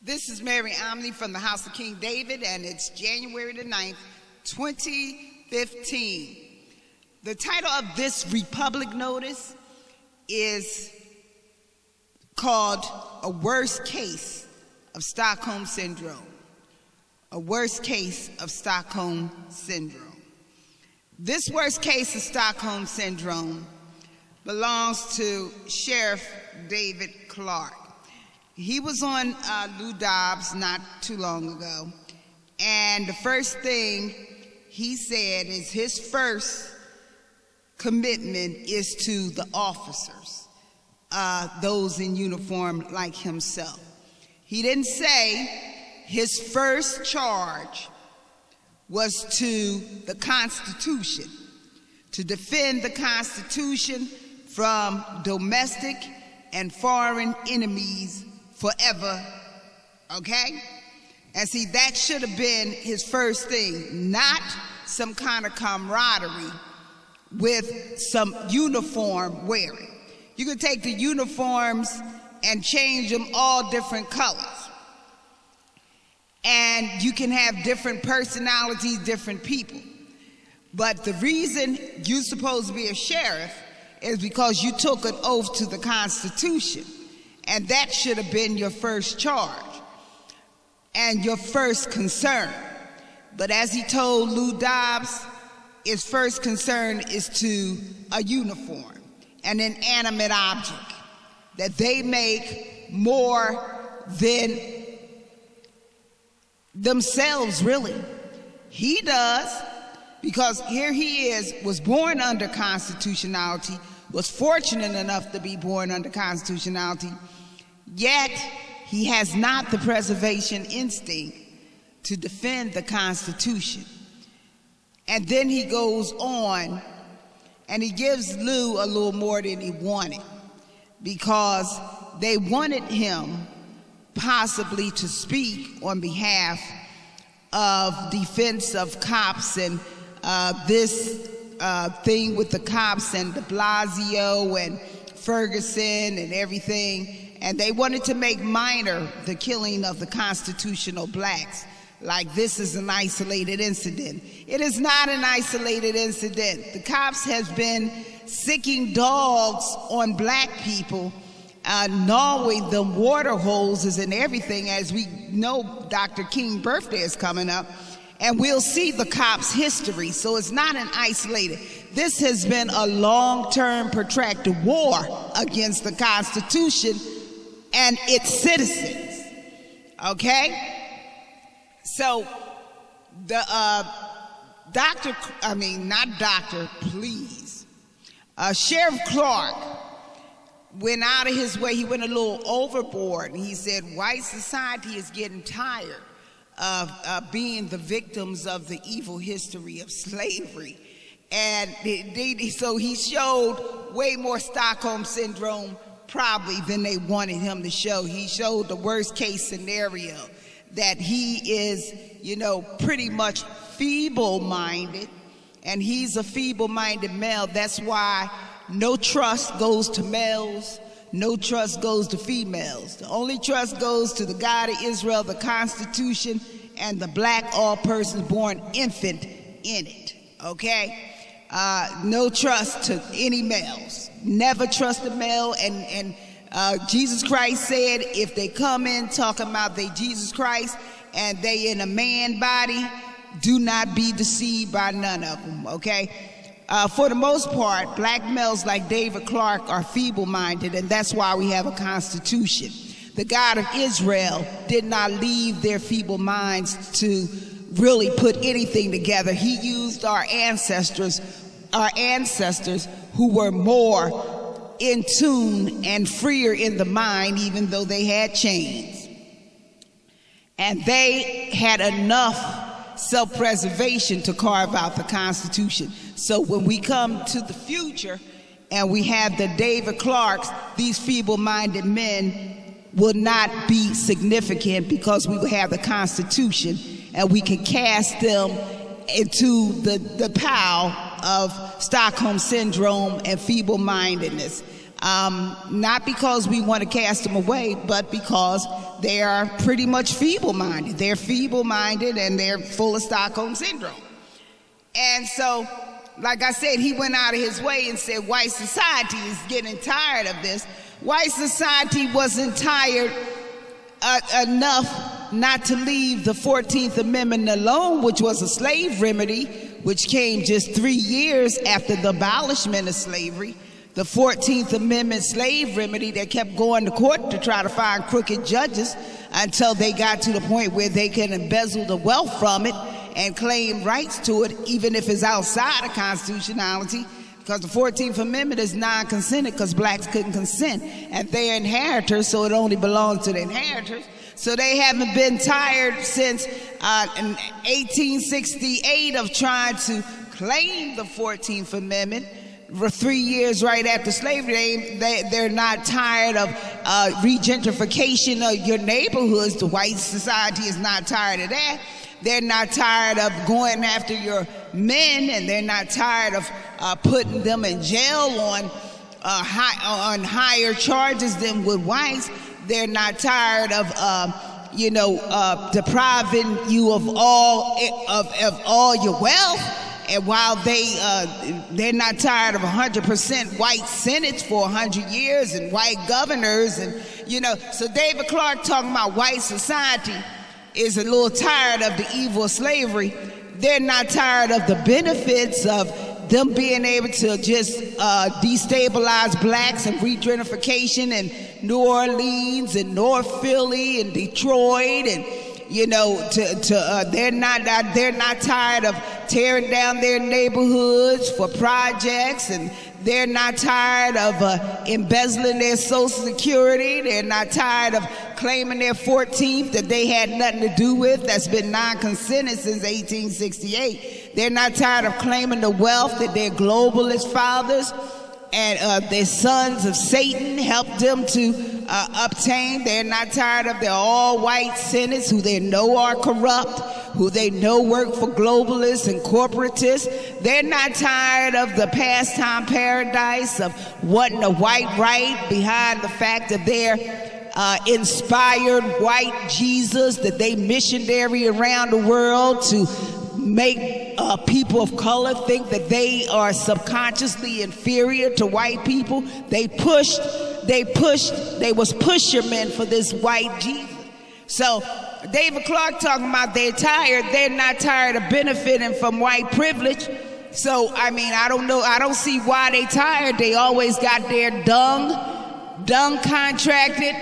This is Mary Omni from the House of King David, and it's January the 9th, 2015. The title of this Republic notice is called A Worst Case of Stockholm Syndrome. A worst case of Stockholm Syndrome. This worst case of Stockholm Syndrome belongs to Sheriff David Clark. He was on Lou Dobbs not too long ago, and the first thing he said is his first commitment is to the officers, those in uniform like himself. He didn't say his first charge was to the Constitution, to defend the Constitution from domestic and foreign enemies forever, okay? And see, that should have been his first thing, not some kind of camaraderie with some uniform wearing. You could take the uniforms and change them all different colors. And you can have different personalities, different people. But the reason you're supposed to be a sheriff is because you took an oath to the Constitution. And that should have been your first charge and your first concern. But as he told Lou Dobbs, his first concern is to a uniform, an inanimate object that they make more than themselves, really. He does, because here he is, was born under constitutionality, was fortunate enough to be born under constitutionality, yet he has not the preservation instinct to defend the Constitution. And then he goes on and he gives Lou a little more than he wanted, because they wanted him possibly to speak on behalf of defense of cops and this thing with the cops and de Blasio and Ferguson and everything. And they wanted to make minor the killing of the constitutional blacks, like this is an isolated incident. It is not an isolated incident. The cops has been sicking dogs on black people, gnawing them water hoses and everything. As we know, Dr. King's birthday is coming up, and we'll see the cops' history. So it's not an isolated. This has been a long-term, protracted war against the Constitution and its citizens, okay? So the Sheriff Clark went out of his way. He went a little overboard. And he said, white society is getting tired of being the victims of the evil history of slavery. And so he showed way more Stockholm Syndrome probably than they wanted him to show. He showed the worst case scenario, that he is, pretty much feeble-minded, and he's a feeble-minded male. That's why no trust goes to males, no trust goes to females. The only trust goes to the God of Israel, the Constitution, and the black all persons born infant in it, okay? No trust to any males. Never trust a male, and Jesus Christ said if they come in talking about they Jesus Christ and they in a man body, do not be deceived by none of them, okay? For the most part, black males like David Clark are feeble-minded, and that's why we have a constitution. The God of Israel did not leave their feeble minds to really put anything together. He used our ancestors who were more in tune and freer in the mind, even though they had chains. And they had enough self-preservation to carve out the Constitution. So when we come to the future and we have the David Clarks, these feeble-minded men will not be significant, because we will have the Constitution and we can cast them into the pile of Stockholm Syndrome and feeble-mindedness. Not because we want to cast them away, but because they are pretty much feeble-minded. They're feeble-minded and they're full of Stockholm Syndrome. And so, like I said, he went out of his way and said white society is getting tired of this. White society wasn't tired enough not to leave the 14th Amendment alone, which was a slave remedy, which came just 3 years after the abolishment of slavery. The 14th Amendment slave remedy that kept going to court to try to find crooked judges until they got to the point where they can embezzle the wealth from it and claim rights to it, even if it's outside of constitutionality, because the 14th Amendment is non-consented because blacks couldn't consent, and they're inheritors, so it only belongs to the inheritors. So they haven't been tired since 1868 of trying to claim the 14th Amendment. For 3 years right after slavery, they're not tired of regentrification of your neighborhoods. The white society is not tired of that. They're not tired of going after your men, and they're not tired of putting them in jail on higher charges than with whites. They're not tired of depriving you of all your wealth. And while they're not tired of 100% white senates for 100 years and white governors, and so David Clark talking about white society is a little tired of the evil of slavery. They're not tired of the benefits of them being able to just destabilize blacks and regentrification in New Orleans and North Philly and Detroit, and they're not tired of tearing down their neighborhoods for projects, and they're not tired of embezzling their Social Security. They're not tired of claiming their 14th that they had nothing to do with, that's been non-consented since 1868. They're not tired of claiming the wealth that their globalist fathers and their sons of Satan helped them to obtain. They're not tired of their all-white senates who they know are corrupt, who they know work for globalists and corporatists. They're not tired of the pastime paradise of wanting a white right behind the fact that they're inspired white Jesus, that they missionary around the world to make people of color think that they are subconsciously inferior to white people. They was pushermen for this white Jesus. So David Clark talking about they're tired. They're not tired of benefiting from white privilege. So I mean, I don't see why they tired. They always got their dung contracted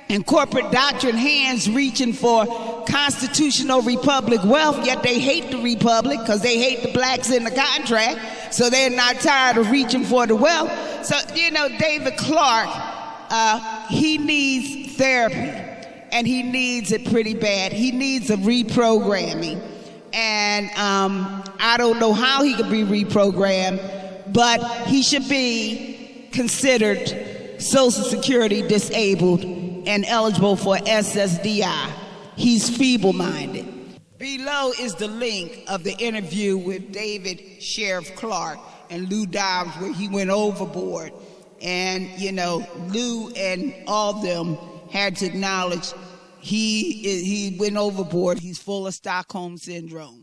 and corporate doctrine hands reaching for constitutional republic wealth, yet they hate the republic because they hate the blacks in the contract, so they're not tired of reaching for the wealth. So, David Clark, he needs therapy, and he needs it pretty bad. He needs a reprogramming, and I don't know how he could be reprogrammed, but he should be considered Social Security disabled and eligible for SSDI. He's feeble-minded. Below is the link of the interview with David Sheriff Clark and Lou Dobbs, where he went overboard. And, Lou and all of them had to acknowledge he went overboard. He's full of Stockholm Syndrome.